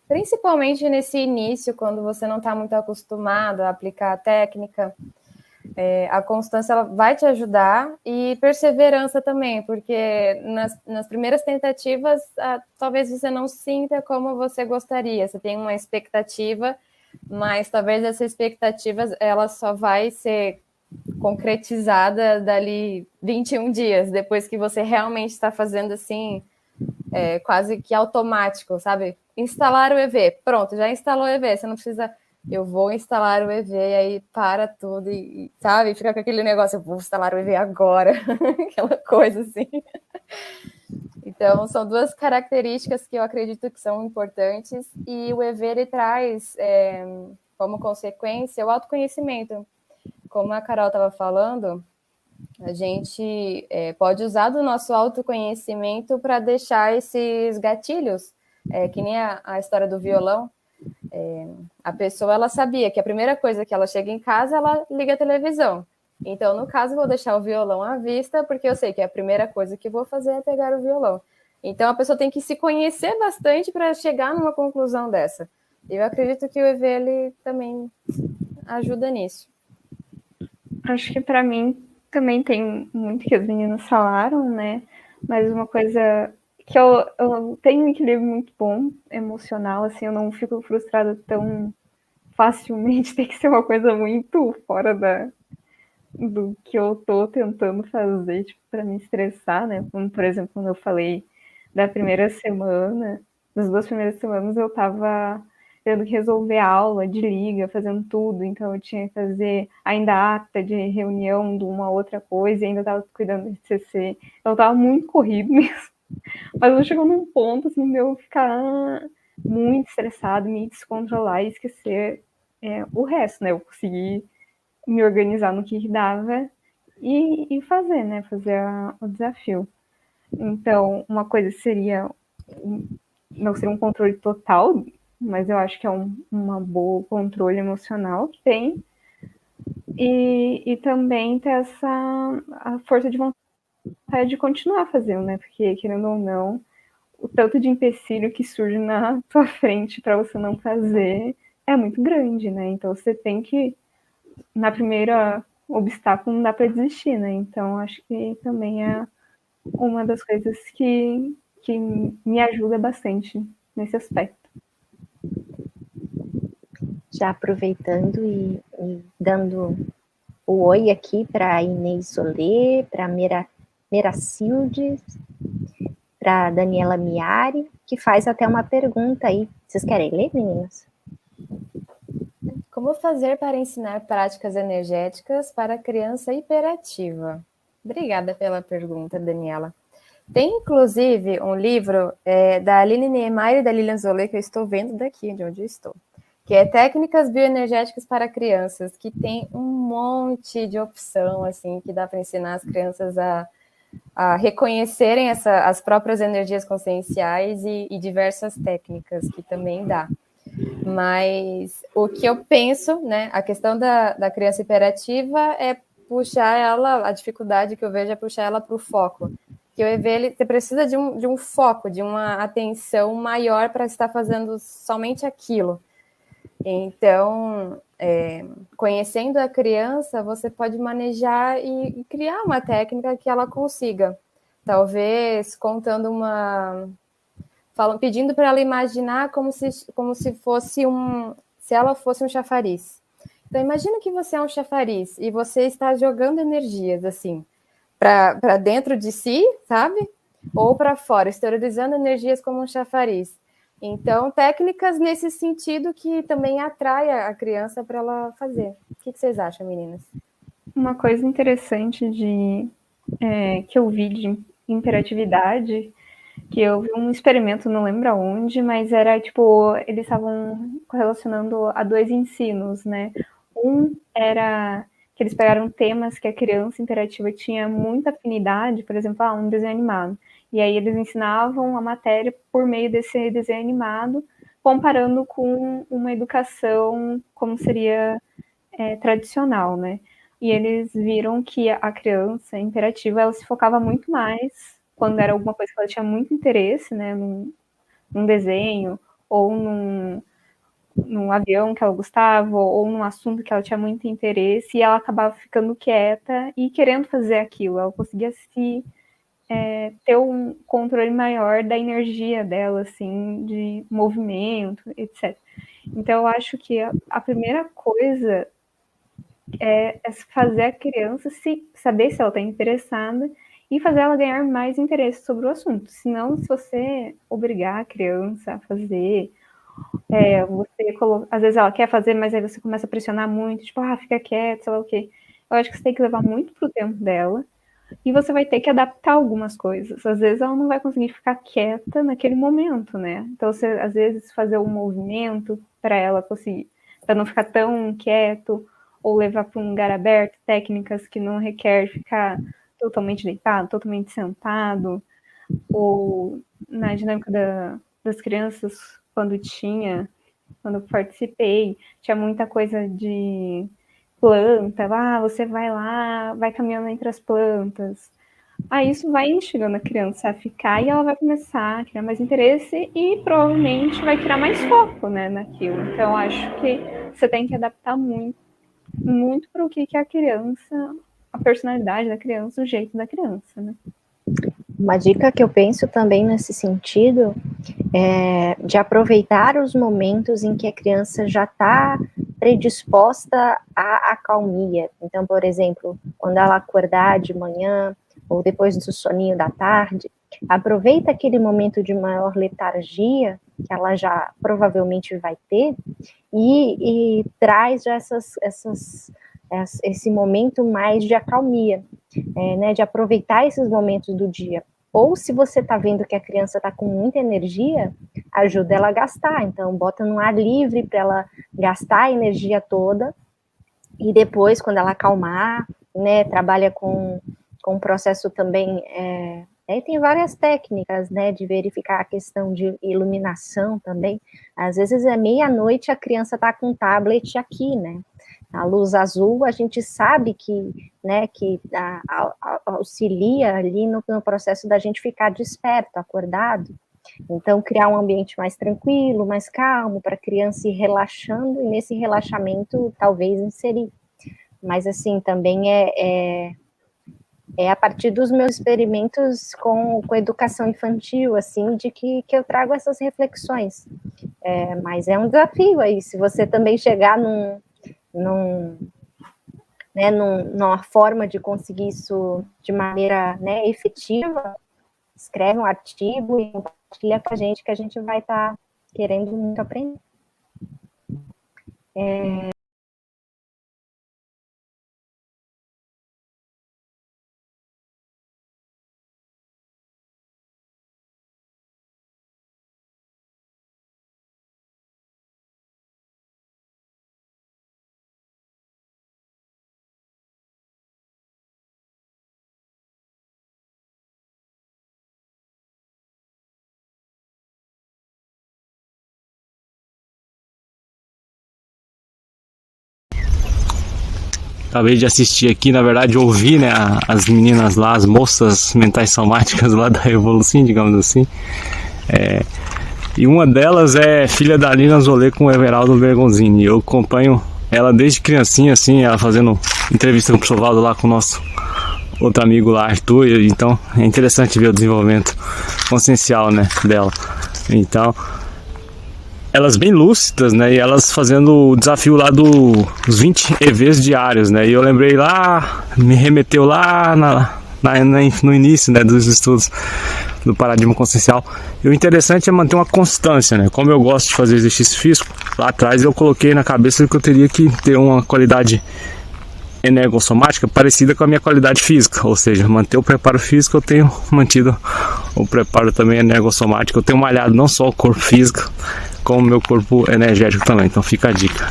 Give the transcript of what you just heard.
principalmente nesse início, quando você não está muito acostumado a aplicar a técnica, a constância ela vai te ajudar e perseverança também, porque nas primeiras tentativas, talvez você não sinta como você gostaria, você tem uma expectativa, mas talvez essa expectativa ela só vai ser concretizada dali 21 dias, depois que você realmente está fazendo assim, quase que automático, sabe? Instalar o EV, pronto, já instalou o EV, você não precisa, eu vou instalar o EV, e aí para tudo, e sabe? Fica com aquele negócio, eu vou instalar o EV agora, aquela coisa assim. Então, são duas características que eu acredito que são importantes, e o EV ele traz, como consequência, o autoconhecimento. Como a Carol estava falando, a gente pode usar do nosso autoconhecimento para deixar esses gatilhos, que nem a história do violão. A pessoa ela sabia que a primeira coisa que ela chega em casa, ela liga a televisão. Então, no caso, eu vou deixar o violão à vista, porque eu sei que a primeira coisa que vou fazer é pegar o violão. Então, a pessoa tem que se conhecer bastante para chegar numa conclusão dessa. Eu acredito que o EV ele também ajuda nisso. Acho que para mim também tem muito que as meninas falaram, né? Mas uma coisa que eu tenho um equilíbrio muito bom emocional, assim, eu não fico frustrada tão facilmente, tem que ser uma coisa muito fora do que eu tô tentando fazer, tipo, para me estressar, né? Como, por exemplo, quando eu falei da primeira semana, das 2 primeiras semanas eu tava tendo que resolver aula de liga, fazendo tudo, então eu tinha que fazer ainda ata de reunião de uma outra coisa, e ainda estava cuidando de TCC, então tava muito corrido mesmo, mas eu chegou num ponto assim de eu ficar muito estressado, me descontrolar e esquecer o resto, né? Eu consegui me organizar no que dava e fazer, né? Fazer o desafio. Então, uma coisa seria não ser um controle total, mas eu acho que é uma boa controle emocional que tem. E também ter a força de vontade de continuar fazendo, né? Porque, querendo ou não, o tanto de empecilho que surge na tua frente para você não fazer é muito grande, né? Então você tem que, na primeira obstáculo, não dá para desistir, né? Então acho que também é uma das coisas que me ajuda bastante nesse aspecto. Já aproveitando e dando o oi aqui para a Inês Solê, para a Meracildes, para a Daniela Miari, que faz até uma pergunta aí. Vocês querem ler, meninas? Como fazer para ensinar práticas energéticas para a criança hiperativa? Obrigada pela pergunta, Daniela. Tem, inclusive, um livro da Aline Niemeyer e da Lilian Zolé, que eu estou vendo daqui, de onde eu estou, que é Técnicas Bioenergéticas para Crianças, que tem um monte de opção, assim, que dá para ensinar as crianças a reconhecerem as próprias energias conscienciais e diversas técnicas que também dá. Mas o que eu penso, né, a questão da criança hiperativa é puxar ela, a dificuldade que eu vejo é puxar ela para o foco. Que o EV, você precisa de um foco, de uma atenção maior para estar fazendo somente aquilo. Então, conhecendo a criança, você pode manejar e criar uma técnica que ela consiga. Talvez contando pedindo para ela imaginar como se fosse se ela fosse um chafariz. Então, imagina que você é um chafariz e você está jogando energias, assim, para dentro de si, sabe? Ou para fora, exteriorizando energias como um chafariz. Então, técnicas nesse sentido que também atraia a criança para ela fazer. O que vocês acham, meninas? Uma coisa interessante que eu vi de imperatividade, que eu vi um experimento, não lembro aonde, mas era tipo, eles estavam correlacionando a 2 ensinos, né? Um era que eles pegaram temas que a criança imperativa tinha muita afinidade, por exemplo, um desenho animado. E aí eles ensinavam a matéria por meio desse desenho animado, comparando com uma educação como seria tradicional, né? E eles viram que a criança imperativa, ela se focava muito mais quando era alguma coisa que ela tinha muito interesse, né, num desenho ou num avião que ela gostava, ou num assunto que ela tinha muito interesse, e ela acabava ficando quieta e querendo fazer aquilo. Ela conseguia ter um controle maior da energia dela, assim, de movimento, etc. Então, eu acho que a primeira coisa é fazer a criança saber se ela está interessada e fazer ela ganhar mais interesse sobre o assunto. Senão, se você obrigar a criança a fazer, às vezes ela quer fazer, mas aí você começa a pressionar muito, tipo, fica quieta, sei lá o quê. Eu acho que você tem que levar muito pro tempo dela e você vai ter que adaptar algumas coisas. Às vezes ela não vai conseguir ficar quieta naquele momento, né? Então, você, às vezes, fazer um movimento para ela conseguir, para não ficar tão quieto, ou levar para um lugar aberto, técnicas que não requer ficar totalmente deitado, totalmente sentado, ou na dinâmica das crianças, quando eu participei, tinha muita coisa de planta, você vai lá, vai caminhando entre as plantas. Isso vai instigando a criança a ficar e ela vai começar a criar mais interesse e provavelmente vai criar mais foco, né, naquilo. Então, acho que você tem que adaptar muito para o que a criança, a personalidade da criança, o jeito da criança, né? Uma dica que eu penso também nesse sentido é de aproveitar os momentos em que a criança já está predisposta à acalmia. Então, por exemplo, quando ela acordar de manhã ou depois do soninho da tarde, aproveita aquele momento de maior letargia que ela já provavelmente vai ter e traz já esse momento mais de acalmia, né, de aproveitar esses momentos do dia. Ou se você está vendo que a criança está com muita energia, ajuda ela a gastar. Então, bota no ar livre para ela gastar a energia toda e depois, quando ela acalmar, né, trabalha com um processo também. Tem várias técnicas, né, de verificar a questão de iluminação também. Às vezes é meia-noite, a criança está com um tablet aqui, né? A luz azul, a gente sabe que auxilia ali no processo da gente ficar desperto, acordado. Então, criar um ambiente mais tranquilo, mais calmo, para a criança ir relaxando, e nesse relaxamento, talvez inserir. Mas, assim, também é a partir dos meus experimentos com educação infantil, assim, de que eu trago essas reflexões. Mas é um desafio aí, se você também chegar numa forma de conseguir isso de maneira, né, efetiva, escreve um artigo e compartilha com a gente, que a gente vai estar querendo muito aprender. Acabei de assistir aqui, na verdade ouvi, né, as meninas lá, as moças mentais somáticas lá da Revolução, digamos assim. E uma delas é filha da Lina Zolê com o Everaldo Bergonzini. Eu acompanho ela desde criancinha, assim, ela fazendo entrevista com o professor Valdo lá com o nosso outro amigo lá, Arthur. Então é interessante ver o desenvolvimento consciencial, né, dela. Então, elas bem lúcidas, né, e elas fazendo o desafio lá dos 20 EVs diários, né, e eu lembrei lá, me remeteu lá no início, né, dos estudos do paradigma consciencial. E o interessante é manter uma constância, né, como eu gosto de fazer exercício físico, lá atrás eu coloquei na cabeça que eu teria que ter uma qualidade energossomática parecida com a minha qualidade física, ou seja, manter o preparo físico. Eu tenho mantido o preparo também energossomático, eu tenho malhado não só o corpo físico, como o meu corpo energético também, então fica a dica.